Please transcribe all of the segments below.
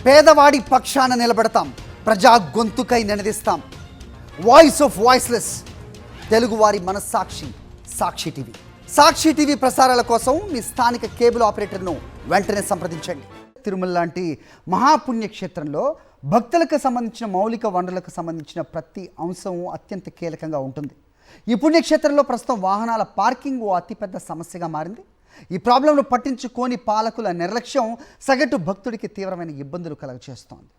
పేదవాడి పక్షాన నిలబడతాం, ప్రజా గొంతుకై నినదిస్తాం. వాయిస్ ఆఫ్ వాయిస్లెస్, తెలుగువారి మనస్సాక్షి సాక్షి టీవీ. సాక్షి టీవీ ప్రసారాల కోసం మీ స్థానిక కేబుల్ ఆపరేటర్ను వెంటనే సంప్రదించండి. తిరుమల లాంటి మహాపుణ్యక్షేత్రంలో భక్తులకు సంబంధించిన మౌలిక వనరులకు సంబంధించిన ప్రతి అంశం అత్యంత కీలకంగా ఉంటుంది. ఈ పుణ్యక్షేత్రంలో ప్రస్తుతం వాహనాల పార్కింగ్ ఓ అతిపెద్ద సమస్యగా మారింది. ఈ ప్రాబ్లంను పట్టించుకోని పాలకుల నిర్లక్ష్యం సగటు భక్తుడికి తీవ్రమైన ఇబ్బందులు కలుగచేస్తోంది.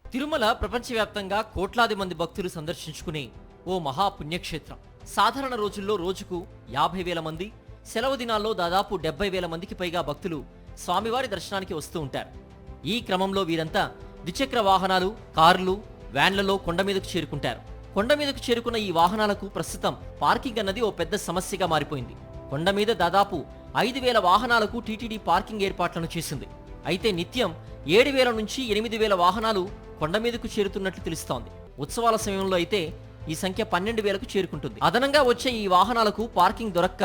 తిరుమల ప్రపంచవ్యాప్తంగా కోట్లాది మంది భక్తులు సందర్శించుకునే ఓ మహాపుణ్యక్షేత్రం. సాధారణ రోజుల్లో రోజుకు 50,000 మంది, సెలవు దినాల్లో దాదాపు 70,000 మందికి పైగా భక్తులు స్వామివారి దర్శనానికి వస్తూ ఉంటారు. ఈ క్రమంలో వీరంతా ద్విచక్ర వాహనాలు, కార్లు, వ్యాన్లలో కొండ మీదకు చేరుకుంటారు. కొండ మీదకు చేరుకున్న ఈ వాహనాలకు ప్రస్తుతం పార్కింగ్ అన్నది ఓ పెద్ద సమస్యగా మారిపోయింది. కొండ మీద దాదాపు 5,000 వాహనాలకు టీటీడీ పార్కింగ్ ఏర్పాట్లను చేసింది. అయితే నిత్యం 7,000 నుంచి 8,000 వాహనాలు కొండ మీదకు చేరుతున్నట్లు తెలుస్తోంది. ఉత్సవాల సమయంలో అయితే ఈ సంఖ్య 12,000కు చేరుకుంటుంది. అదనంగా వచ్చే ఈ వాహనాలకు పార్కింగ్ దొరక్క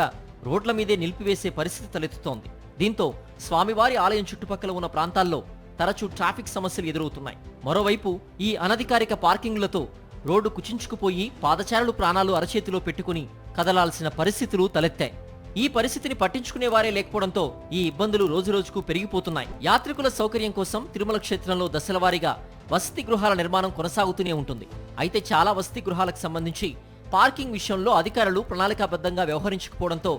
రోడ్ల మీదే నిలిపివేసే పరిస్థితి తలెత్తుతోంది. దీంతో స్వామివారి ఆలయం చుట్టుపక్కల ఉన్న ప్రాంతాల్లో తరచూ ట్రాఫిక్ సమస్యలు ఎదురవుతున్నాయి. మరోవైపు ఈ అనధికారిక పార్కింగ్లతో రోడ్డు కుచించుకుపోయి పాదచారులు ప్రాణాలు అరచేతిలో పెట్టుకుని కదలాల్సిన పరిస్థితులు తలెత్తాయి. ఈ పరిస్థితిని పట్టించుకునేవారే లేకపోవడంతో ఈ ఇబ్బందులు రోజురోజుకు పెరిగిపోతున్నాయి. యాత్రికుల సౌకర్యం కోసం తిరుమల క్షేత్రంలో దశలవారీగా వసతి గృహాల నిర్మాణం కొనసాగుతూనే ఉంటుంది. అయితే చాలా వసతి గృహాలకు సంబంధించి పార్కింగ్ విషయంలో అధికారులు ప్రణాళికాబద్ధంగా వ్యవహరించకపోవడంతో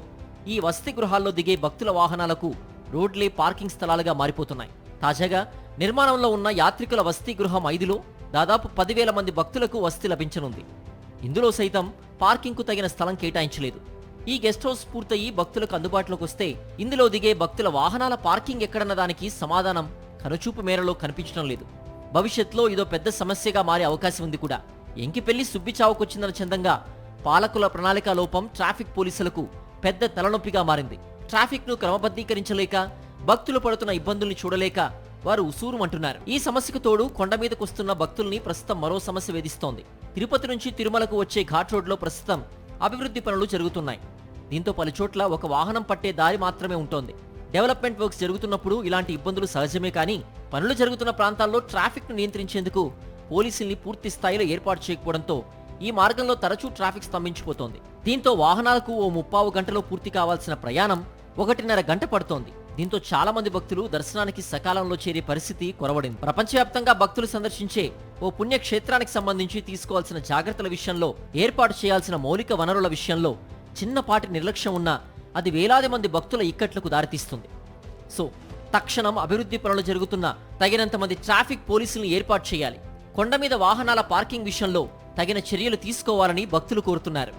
ఈ వసతి గృహాల్లో దిగే భక్తుల వాహనాలకు రోడ్లే పార్కింగ్ స్థలాలుగా మారిపోతున్నాయి. తాజాగా నిర్మాణంలో ఉన్న యాత్రికుల వసతి గృహం 5లో దాదాపు 10,000 మంది భక్తులకు వసతి లభించనుంది. ఇందులో సైతం పార్కింగ్కు తగిన స్థలం కేటాయించలేదు. ఈ గెస్ట్ హౌస్ పూర్తయి భక్తులకు అందుబాటులోకి వస్తే ఇందులో దిగే భక్తుల వాహనాల పార్కింగ్ ఎక్కడన్న దానికి సమాధానం కనుచూపు మేరలో కనిపించడం లేదు. భవిష్యత్తులో ఇదో పెద్ద సమస్యగా మారే అవకాశం ఉంది కూడా. ఎంకిపెళ్లి సుబ్బిచావుకొచ్చిందన్న చందంగా పాలకుల ప్రణాళికా లోపం ట్రాఫిక్ పోలీసులకు పెద్ద తలనొప్పిగా మారింది. ట్రాఫిక్ ను క్రమబద్ధీకరించలేక, భక్తులు పడుతున్న ఇబ్బందుల్ని చూడలేక వారు ఉసూరుమంటున్నారు. ఈ సమస్యకు తోడు కొండ మీదకు వస్తున్న భక్తుల్ని ప్రస్తుతం మరో సమస్య వేధిస్తోంది. తిరుపతి నుంచి తిరుమలకు వచ్చే ఘాట్ రోడ్లో ప్రస్తుతం అభివృద్ధి పనులు జరుగుతున్నాయి. దీంతో పలుచోట్ల ఒక వాహనం పట్టే దారి మాత్రమే ఉంటోంది. డెవలప్మెంట్ వర్క్స్ జరుగుతున్నప్పుడు ఇలాంటి ఇబ్బందులు సహజమే, కానీ పనులు జరుగుతున్న ప్రాంతాల్లో ట్రాఫిక్ ను నియంత్రించేందుకు పోలీసుల్ని పూర్తి స్థాయిలో ఏర్పాటు చేయకపోవడంతో ఈ మార్గంలో తరచూ ట్రాఫిక్ స్తంభించిపోతోంది. దీంతో వాహనాలకు ఓ 30 గంటలో పూర్తి కావాల్సిన ప్రయాణం 1.5 గంట పడుతోంది. దీంతో చాలా మంది భక్తులు దర్శనానికి సకాలంలో చేరే పరిస్థితి కొరవడింది. ప్రపంచవ్యాప్తంగా భక్తులు సందర్శించే ఓ పుణ్యక్షేత్రానికి సంబంధించి తీసుకోవాల్సిన జాగ్రత్తల విషయంలో, ఏర్పాటు చేయాల్సిన మౌలిక వనరుల విషయంలో చిన్నపాటి నిర్లక్ష్యం ఉన్నా అది వేలాది మంది భక్తుల ఇక్కట్లకు దారితీస్తుంది. సో తక్షణం అభివృద్ధి పనులు జరుగుతున్న తగినంత మంది ట్రాఫిక్ పోలీసులను ఏర్పాటు చేయాలి. కొండ మీద వాహనాల పార్కింగ్ విషయంలో తగిన చర్యలు తీసుకోవాలని భక్తులు కోరుతున్నారు.